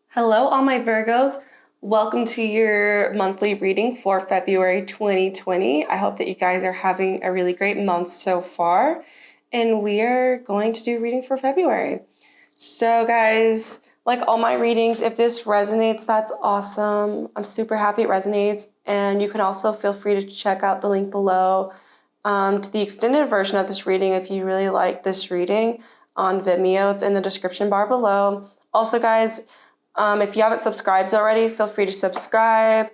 Hello, all my Virgos. Welcome to your monthly reading for February 2020. I hope that you guys are having a really great month so far. And we are going to do reading for February. So guys, like all my readings, if this resonates, that's awesome. I'm super happy it resonates. And you can also feel free to check out the link below to the extended version of this reading if you really like this reading on Vimeo. It's in the description bar below. Also, guys, if you haven't subscribed already, feel free to subscribe,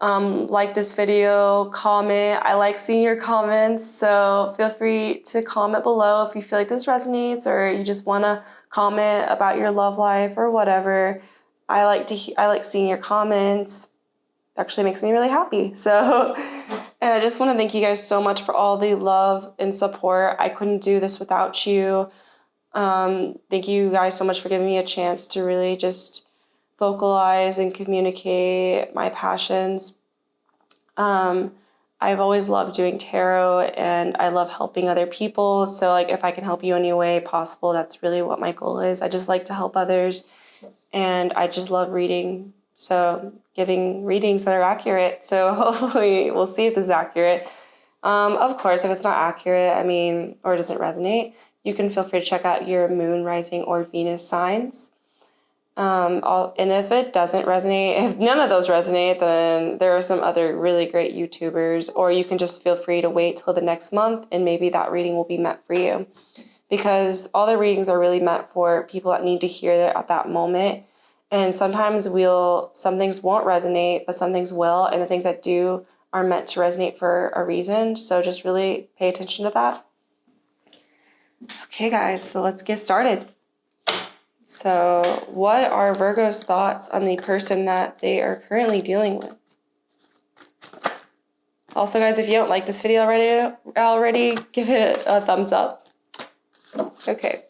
like this video, comment. I like seeing your comments, so feel free to comment below if you feel like this resonates or you just want to comment about your love life or whatever. I like seeing your comments. It actually makes me really happy. So, and I just want to thank you guys so much for all the love and support. I couldn't do this without you. Thank you guys so much for giving me a chance to really just vocalize and communicate my passions. I've always loved doing tarot and I love helping other people. So like if I can help you any way possible, that's really what my goal is. I just like to help others and I just love reading. So giving readings that are accurate. So hopefully we'll see if this is accurate. Of course, if it's not accurate, or doesn't resonate, you can feel free to check out your moon, rising, or Venus signs. And if it doesn't resonate, if none of those resonate, then there are some other really great YouTubers, or you can just feel free to wait till the next month and maybe that reading will be meant for you. Because all the readings are really meant for people that need to hear it at that moment. And sometimes some things won't resonate, but some things will. And the things that do are meant to resonate for a reason. So just really pay attention to that. Okay, guys, so let's get started. So what are Virgo's thoughts on the person that they are currently dealing with? Also, guys, if you don't like this video already, give it a thumbs up. Okay.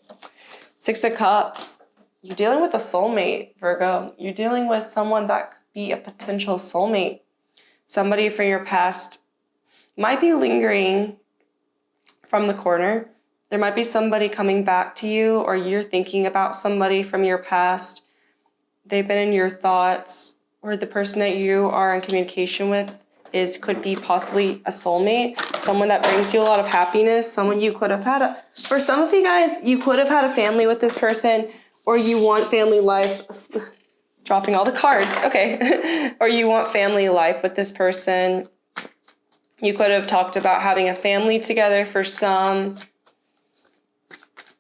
6 of Cups. You're dealing with a soulmate, Virgo. You're dealing with someone that could be a potential soulmate. Somebody from your past might be lingering from the corner. There might be somebody coming back to you, or you're thinking about somebody from your past. They've been in your thoughts, or the person that you are in communication with could be possibly a soulmate, someone that brings you a lot of happiness, someone you could have had for some of you guys, you could have had a family with this person, or you want family life, dropping all the cards, okay, or you want family life with this person. You could have talked about having a family together for some.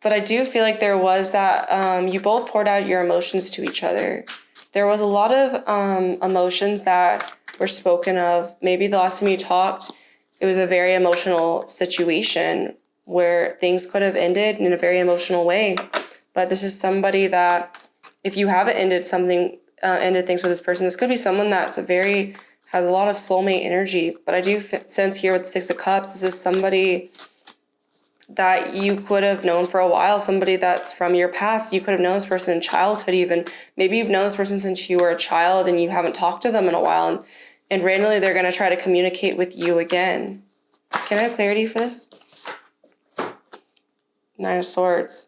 But I do feel like there was that you both poured out your emotions to each other. There was a lot of emotions that were spoken of. Maybe the last time you talked, it was a very emotional situation where things could have ended in a very emotional way. But this is somebody that, if you haven't ended things with this person, this could be someone that's has a lot of soulmate energy. But I do sense here with the 6 of Cups, this is somebody that you could have known for a while, somebody that's from your past. You could have known this person in childhood even. Maybe you've known this person since you were a child and you haven't talked to them in a while. And randomly they're going to try to communicate with you again. Can I have clarity for this? 9 of Swords.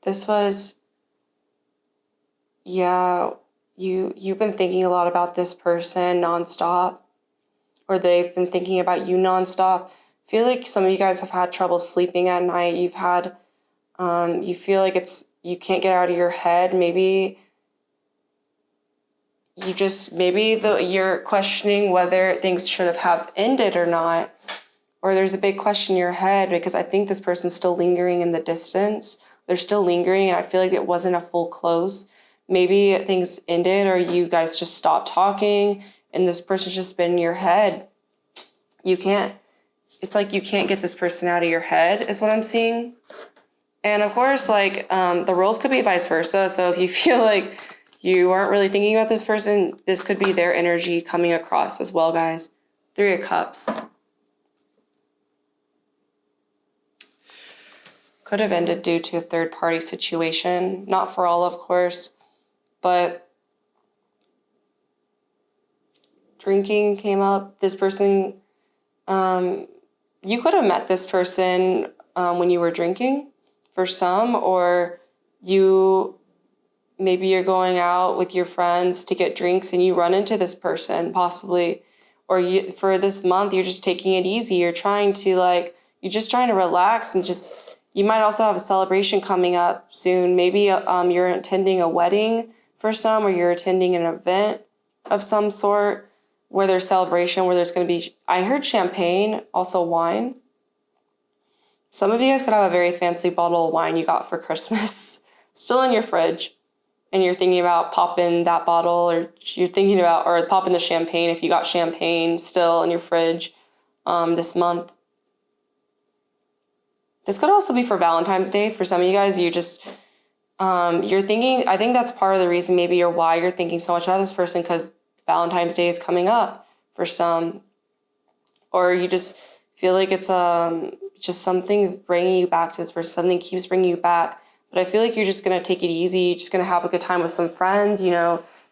This was, yeah, you've been thinking a lot about this person nonstop, or they've been thinking about you nonstop. I feel like some of you guys have had trouble sleeping at night. You've had, you feel like you can't get out of your head. Maybe you're questioning whether things should have ended or not. Or there's a big question in your head because I think this person's still lingering in the distance. They're still lingering and I feel like it wasn't a full close. Maybe things ended or you guys just stopped talking and this person's just been in your head. It's like you can't get this person out of your head is what I'm seeing. And of course, the roles could be vice versa. So if you feel like you aren't really thinking about this person, this could be their energy coming across as well, guys. 3 of Cups. Could have ended due to a third-party situation. Not for all, of course, but drinking came up. This person, you could have met this person when you were drinking for some, or maybe you're going out with your friends to get drinks and you run into this person possibly, or for this month, you're just taking it easy. You're trying to you're just trying to relax and you might also have a celebration coming up soon. Maybe you're attending a wedding for some, or you're attending an event of some sort where there's celebration, where there's going to be, I heard champagne, also wine. Some of you guys could have a very fancy bottle of wine you got for Christmas still in your fridge, and you're thinking about popping that bottle, or you're thinking about, or popping the champagne if you got champagne still in your fridge this month. This could also be for Valentine's Day. For some of you guys, you're thinking, I think that's part of the reason maybe why you're thinking so much about this person, because Valentine's Day is coming up for some. Or you just feel like it's just something's bringing you back to this person. Something keeps bringing you back. But I feel like you're just going to take it easy. You're just going to have a good time with some friends.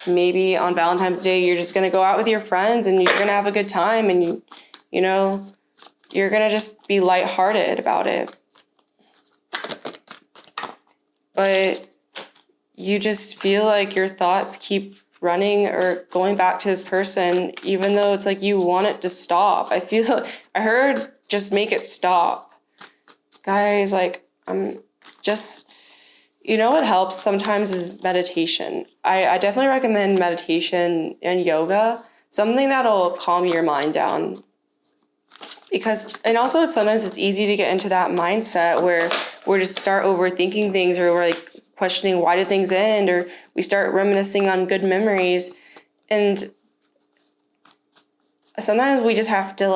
Maybe on Valentine's Day, you're just going to go out with your friends and you're going to have a good time. And, you're going to just be lighthearted about it. But you just feel like your thoughts keep running or going back to this person, even though it's like you want it to stop. I heard just make it stop. Guys, I'm just, what helps sometimes is meditation. I definitely recommend meditation and yoga, something that'll calm your mind down. And also sometimes it's easy to get into that mindset where we're just start overthinking things, or we're questioning why did things end, or we start reminiscing on good memories. And sometimes we just have to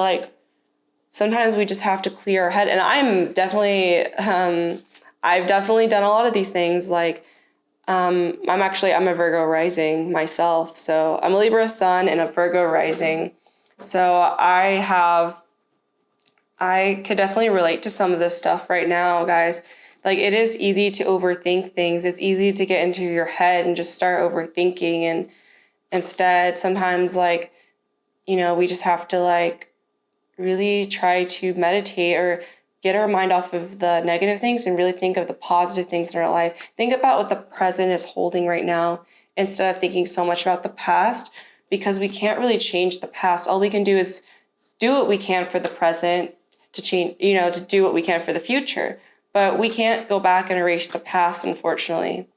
clear our head. And I've definitely done a lot of these things. I'm a Virgo rising myself. So I'm a Libra sun and a Virgo rising. So I could definitely relate to some of this stuff right now, guys. It is easy to overthink things. It's easy to get into your head and just start overthinking. And instead, sometimes, we just have to, really try to meditate or get our mind off of the negative things and really think of the positive things in our life. Think about what the present is holding right now instead of thinking so much about the past, because we can't really change the past. All we can do is do what we can for the present to change, to do what we can for the future. But we can't go back and erase the past, unfortunately.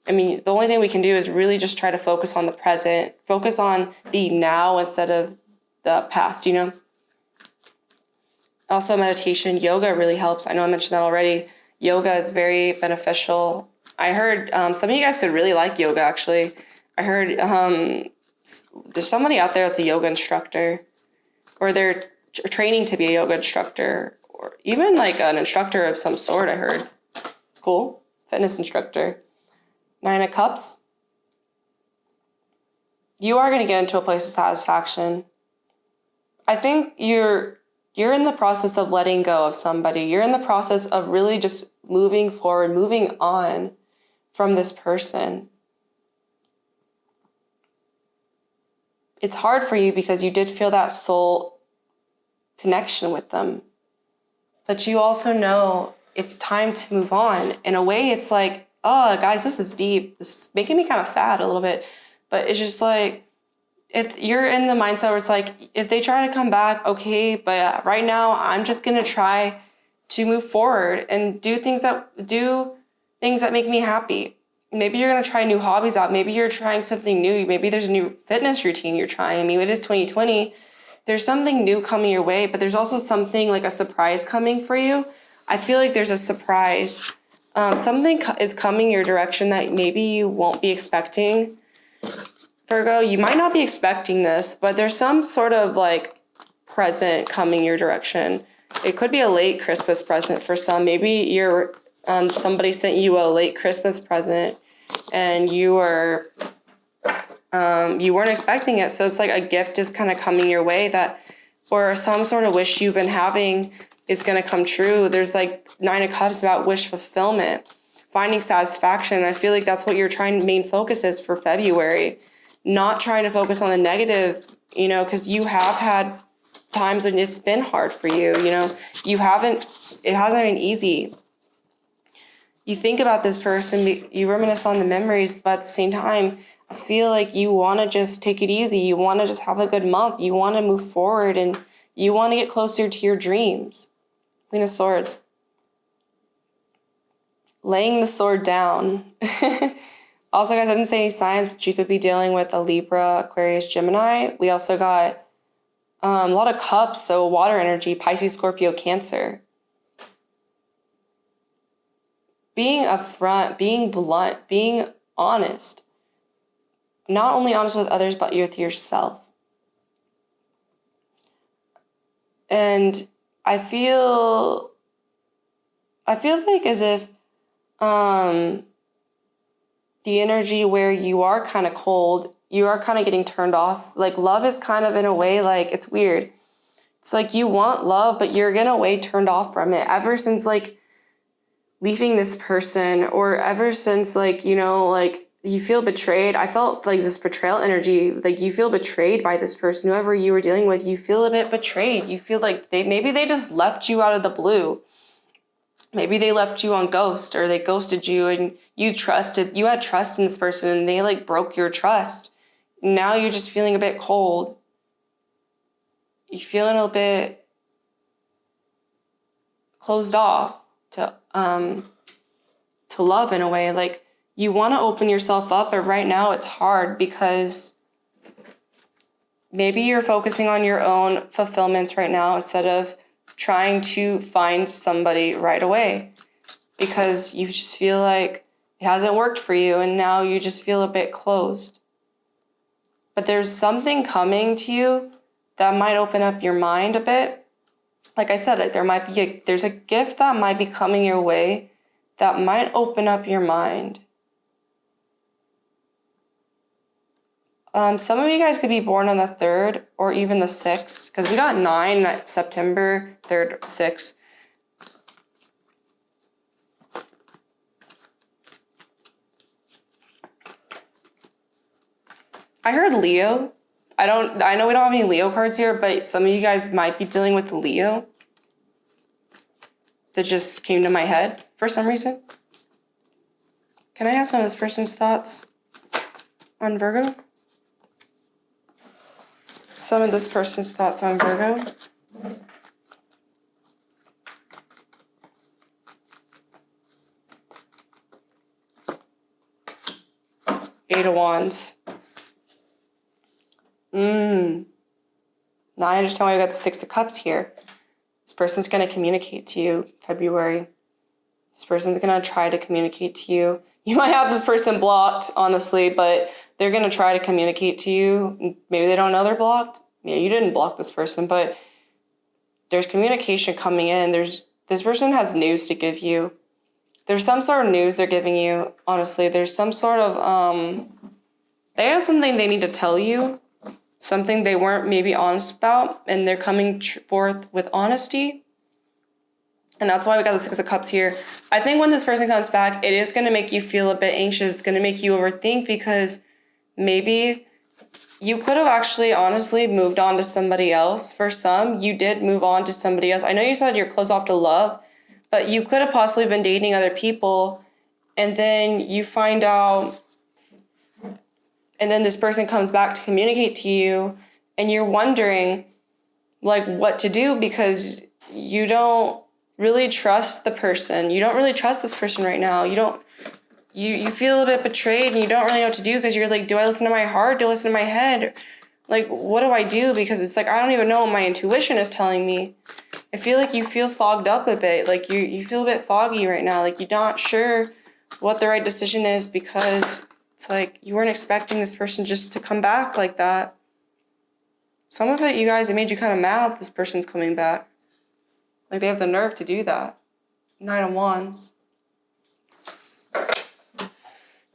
The only thing we can do is really just try to focus on the present, focus on the now instead of the past, Also, meditation, yoga really helps. I know I mentioned that already. Yoga is very beneficial. I heard some of you guys could really like yoga, actually. I heard there's somebody out there that's a yoga instructor, or they're training to be a yoga instructor, or even an instructor of some sort, I heard. It's cool. Fitness instructor. 9 of Cups. You are going to get into a place of satisfaction. I think you're in the process of letting go of somebody. You're in the process of really just moving forward, moving on from this person. It's hard for you because you did feel that soul connection with them. But you also know it's time to move on. In a way, it's oh, guys, this is deep. This is making me kind of sad a little bit. But it's just if you're in the mindset where it's if they try to come back, okay, but right now I'm just going to try to move forward and do things that make me happy. Maybe you're going to try new hobbies out. Maybe you're trying something new. Maybe there's a new fitness routine you're trying. It is 2020. There's something new coming your way, but there's also something a surprise coming for you. I feel like there's a surprise. Something is coming your direction that maybe you won't be expecting. Virgo, you might not be expecting this, but there's some sort of present coming your direction. It could be a late Christmas present for some. Maybe somebody sent you a late Christmas present and you weren't expecting it. So it's a gift is kind of coming your way or some sort of wish you've been having is going to come true. There's 9 of Cups about wish fulfillment, finding satisfaction. I feel like that's what your main focus is for February. Not trying to focus on the negative, because you have had times when it's been hard for you. You know, it hasn't been easy. You think about this person, you reminisce on the memories, but at the same time, I feel like you want to just take it easy. You want to just have a good month. You want to move forward and you want to get closer to your dreams. Queen of Swords. Laying the sword down. Also, guys, I didn't say any signs, but you could be dealing with a Libra, Aquarius, Gemini. We also got a lot of cups, so water energy, Pisces, Scorpio, Cancer. Being upfront, being blunt, being honest. Not only honest with others, but with yourself. And I feel like as if the energy where you are kind of cold, you are kind of getting turned off. Like love is kind of in a way, like it's weird. It's like you want love, but you're in a way turned off from it ever since like leaving this person, or ever since like, you know, like you feel betrayed. I felt like this betrayal energy, like you feel betrayed by this person, whoever you were dealing with, you feel a bit betrayed. You feel like maybe they just left you out of the blue. Maybe they left you on ghost, or they ghosted you and you had trust in this person and they like broke your trust. Now you're just feeling a bit cold. You're feeling a bit closed off to love in a way. Like you want to open yourself up, but right now it's hard because maybe you're focusing on your own fulfillments right now instead of trying to find somebody right away, because you just feel like it hasn't worked for you and now you just feel a bit closed. But there's something coming to you that might open up your mind a bit. Like I said, there's a gift that might be coming your way that might open up your mind. Some of you guys could be born on the 3rd or even the 6th, because we got 9 September 3rd, 6th. I heard Leo. I know we don't have any Leo cards here, but some of you guys might be dealing with Leo. That just came to my head for some reason. Can I have some of this person's thoughts on Virgo? Some of this person's thoughts on Virgo. Eight of Wands. Now I understand why we got the 6 of Cups here. This person's going to communicate to you February. This person's going to try to communicate to you. You might have this person blocked, honestly, but they're going to try to communicate to you. Maybe they don't know they're blocked. Yeah, you didn't block this person, but there's communication coming in. This person has news to give you. There's some sort of news they're giving you, honestly. There's some sort of, they have something they need to tell you, something they weren't maybe honest about, and they're coming forth with honesty. And that's why we got the 6 of Cups here. I think when this person comes back, it is going to make you feel a bit anxious. It's going to make you overthink, because maybe you could have actually honestly moved on to somebody else. For some, you did move on to somebody else. I know you said you're closed off to love, but you could have possibly been dating other people, and then you find out, and then this person comes back to communicate to you, and you're wondering like what to do, because you don't really trust the person. You don't really trust this person right now. You feel a bit betrayed, and you don't really know what to do, because you're like, do I listen to my heart? Do I listen to my head? Like, what do I do? Because it's like, I don't even know what my intuition is telling me. I feel like you feel fogged up a bit. Like you feel a bit foggy right now. Like you're not sure what the right decision is, because it's like you weren't expecting this person just to come back like that. Some of it, you guys, it made you kind of mad this person's coming back. Like they have the nerve to do that. 9 of Wands.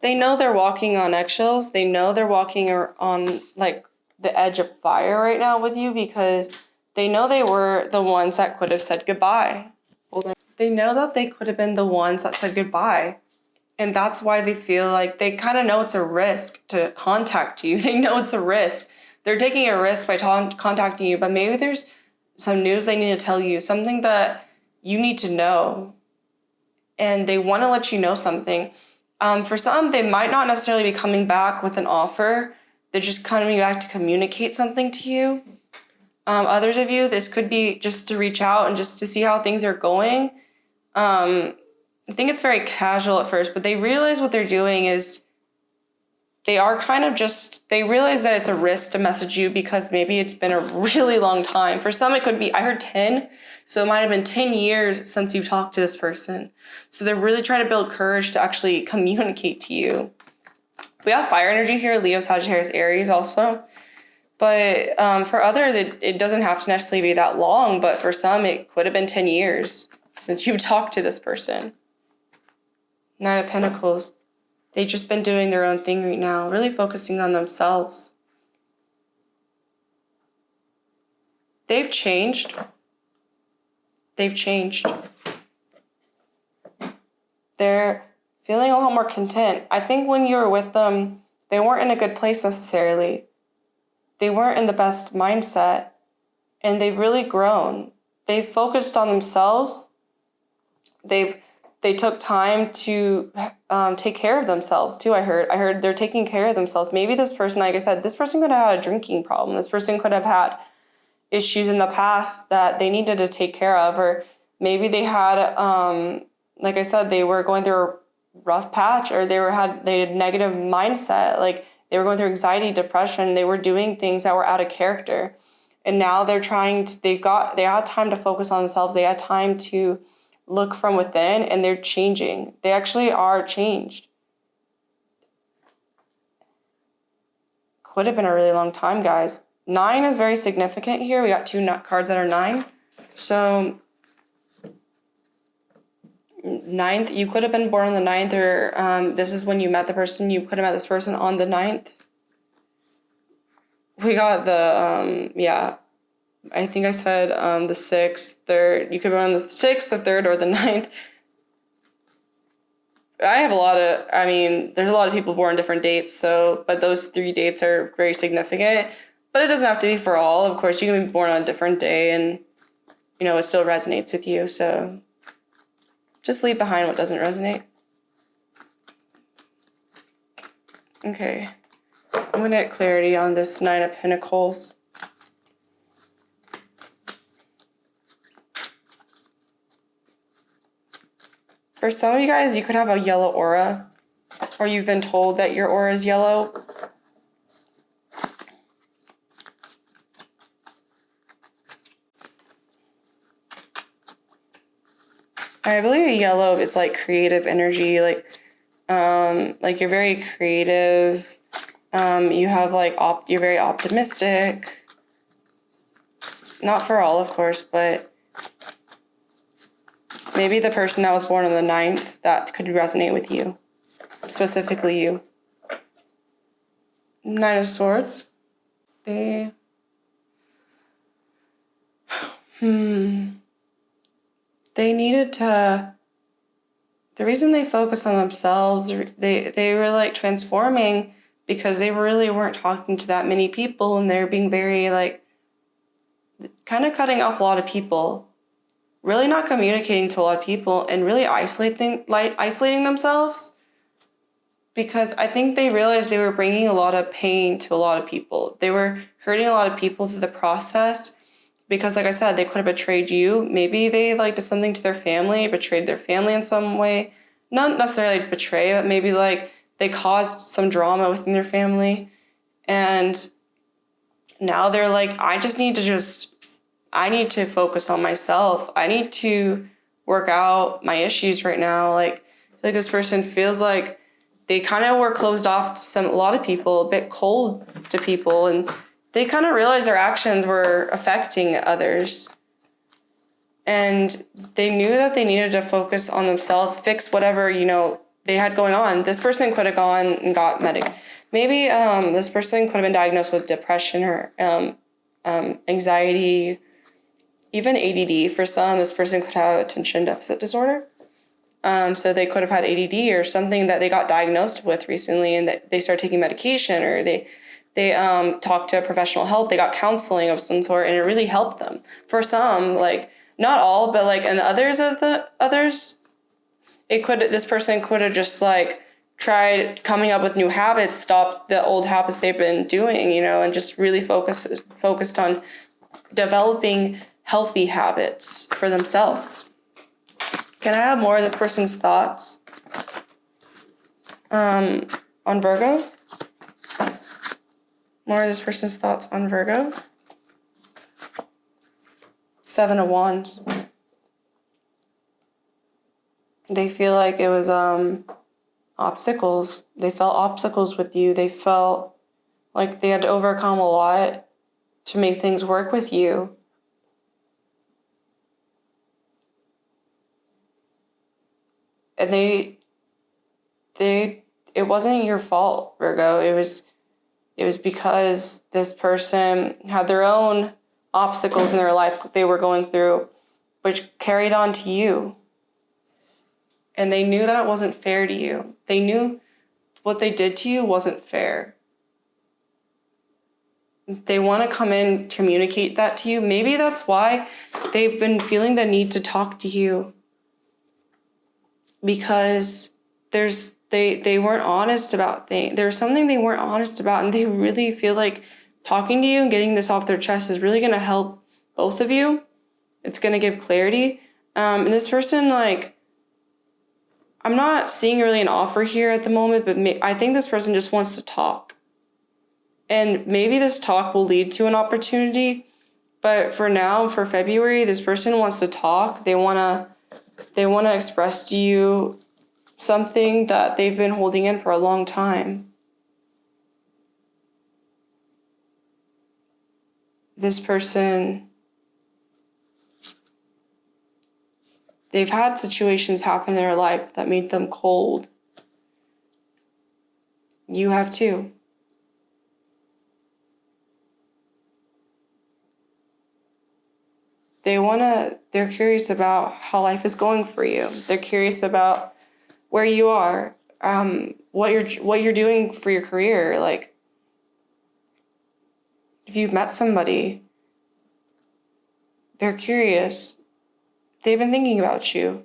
They know they're walking on eggshells. They know they're walking on like the edge of fire right now with you, because they know they were the ones that could have said goodbye. They know that they could have been the ones that said goodbye. And that's why they feel like they kind of know it's a risk to contact you. They know it's a risk. They're taking a risk by contacting you, but maybe there's some news they need to tell you, something that you need to know. And they want to let you know something. For some, they might not necessarily be coming back with an offer. They're just coming back to communicate something to you. Others of you, this could be just to reach out and just to see how things are going. I think it's very casual at first, but they realize what they're doing is they are kind of just, they realize that it's a risk to message you because maybe it's been a really long time. For some, it could be, I heard 10, so it might have been 10 years since you've talked to this person. So they're really trying to build courage to actually communicate to you. We have fire energy here, Leo, Sagittarius, Aries also. But for others, it doesn't have to necessarily be that long, but for some, it could have been 10 years since you've talked to this person. Nine of Pentacles. They've just been doing their own thing right now, really focusing on themselves. They've changed. They've changed. They're feeling a lot more content. I think when you were with them, they weren't in a good place necessarily. They weren't in the best mindset, and they've really grown. They've focused on themselves. They took time to take care of themselves too. I heard they're taking care of themselves. Maybe this person, like I said, this person could have had a drinking problem. This person could have had issues in the past that they needed to take care of, or maybe they had, like I said, they were going through a rough patch, or they had negative mindset, like they were going through anxiety, depression. They were doing things that were out of character, and now they're they had time to focus on themselves. They had time to look from within, and they're changing. They actually are changed. Could have been a really long time, guys. 9 is very significant here. We got 2 cards that are 9. So 9th, you could have been born on the 9th, or this is when you met the person. You could have met this person on the 9th. We got the, I think I said the 6th, 3rd. You could be on the 6th, the 3rd, or the 9th. I have there's a lot of people born different dates, but those 3 dates are very significant. But it doesn't have to be for all. Of course, you can be born on a different day and, it still resonates with you. So just leave behind what doesn't resonate. Okay. I'm going to get clarity on this 9 of Pentacles. For some of you guys, you could have a yellow aura, or you've been told that your aura is yellow. I believe yellow is like creative energy, like you're very creative. You have you're very optimistic. Not for all, of course, but maybe the person that was born on the 9th, that could resonate with you, specifically you. 9 of Swords. They needed to, the reason they focus on themselves, they were transforming because they really weren't talking to that many people, and they're being very kind of cutting off a lot of people, really not communicating to a lot of people, and really isolating themselves, because I think they realized they were bringing a lot of pain to a lot of people. They were hurting a lot of people through the process. Because like I said, they could have betrayed you. Maybe they did something to their family, betrayed their family in some way. Not necessarily betray, but maybe they caused some drama within their family. And now they're I need to focus on myself. I need to work out my issues right now. This person feels like they kind of were closed off to a lot of people, a bit cold to people, and they kind of realized their actions were affecting others. And they knew that they needed to focus on themselves, fix whatever, they had going on. This person could have gone and got maybe this person could have been diagnosed with depression or anxiety, even ADD. For some, this person could have attention deficit disorder. So they could have had ADD or something that they got diagnosed with recently, and that they started taking medication, or they They talked to professional help. They got counseling of some sort, and it really helped them. For some, like, not all, but like, and others, this person could have just like tried coming up with new habits, stopped the old habits they've been doing, and just really focused on developing healthy habits for themselves. Can I have more of this person's thoughts on Virgo? More of this person's thoughts on Virgo? 7 of Wands. They feel like it was obstacles. They felt obstacles with you. They felt like they had to overcome a lot to make things work with you. And it wasn't your fault, Virgo. It was because this person had their own obstacles in their life they were going through, which carried on to you. And they knew that it wasn't fair to you. They knew what they did to you wasn't fair. They want to come in, communicate that to you. Maybe that's why they've been feeling the need to talk to you. Because they weren't honest about things. There was something they weren't honest about, and they really feel like talking to you and getting this off their chest is really going to help both of you. It's going to give clarity. And this person, like, I'm not seeing really an offer here at the moment, but I think this person just wants to talk. And maybe this talk will lead to an opportunity. But for now, for February, this person wants to talk. They want to express to you something that they've been holding in for a long time. This person, they've had situations happen in their life that made them cold. You have too. They're curious about how life is going for you. They're curious about where you are, what you're doing for your career. Like, if you've met somebody, they're curious. They've been thinking about you.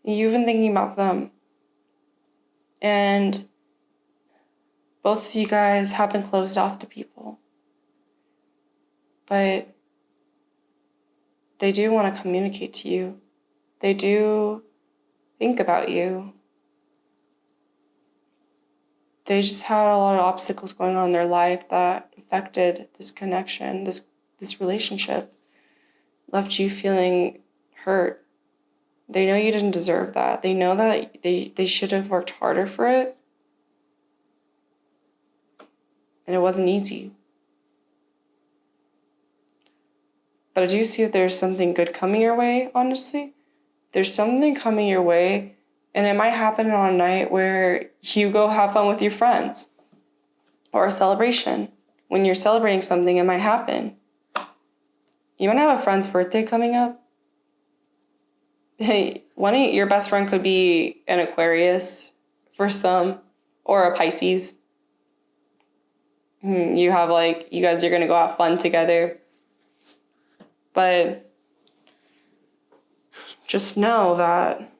You've been thinking about them. And both of you guys have been closed off to people. But they do want to communicate to you. They do think about you. They just had a lot of obstacles going on in their life that affected this connection, this relationship, left you feeling hurt. They know you didn't deserve that. They know that they should have worked harder for it. And it wasn't easy. But I do see that there's something good coming your way, honestly. There's something coming your way, and it might happen on a night where you go have fun with your friends or a celebration. When you're celebrating something, it might happen. You might have a friend's birthday coming up. Hey, your best friend could be an Aquarius for some, or a Pisces. You guys are going to go have fun together. But just know that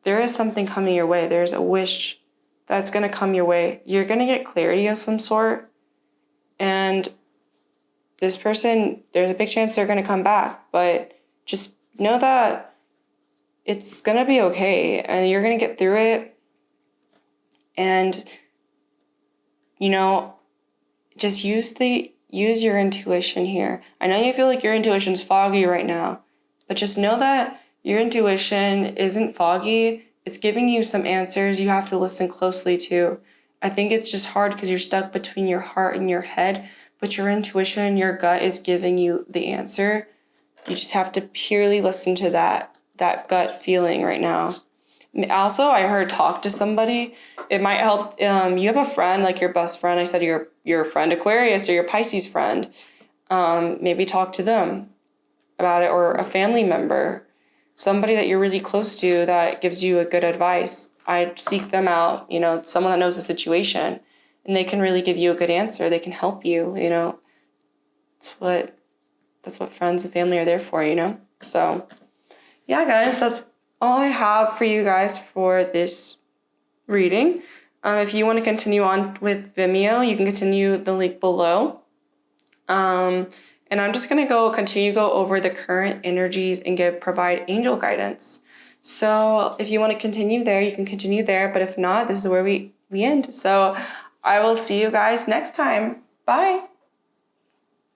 there is something coming your way. There's a wish that's going to come your way. You're going to get clarity of some sort. And this person, there's a big chance they're going to come back. But just know that it's going to be okay. And you're going to get through it. And, just use your intuition here. I know you feel like your intuition's foggy right now, but just know that your intuition isn't foggy. It's giving you some answers you have to listen closely to. I think it's just hard because you're stuck between your heart and your head, but your intuition, your gut is giving you the answer. You just have to purely listen to that gut feeling right now. Also, I heard talk to somebody. It might help. You have a friend, like your best friend. I said your friend Aquarius or your Pisces friend. Maybe talk to them about it, or a family member. somebody that you're really close to that gives you a good advice. I'd seek them out, you know, someone that knows the situation, and they can really give you a good answer. They can help you, you know. That's what friends and family are there for, you know. So yeah, guys, that's all I have for you guys for this reading. If you want to continue on with Vimeo, you can continue the link below. And I'm just going to continue to go over the current energies and provide angel guidance. So if you want to continue there, you can continue there. But if not, this is where we end. So I will see you guys next time. Bye.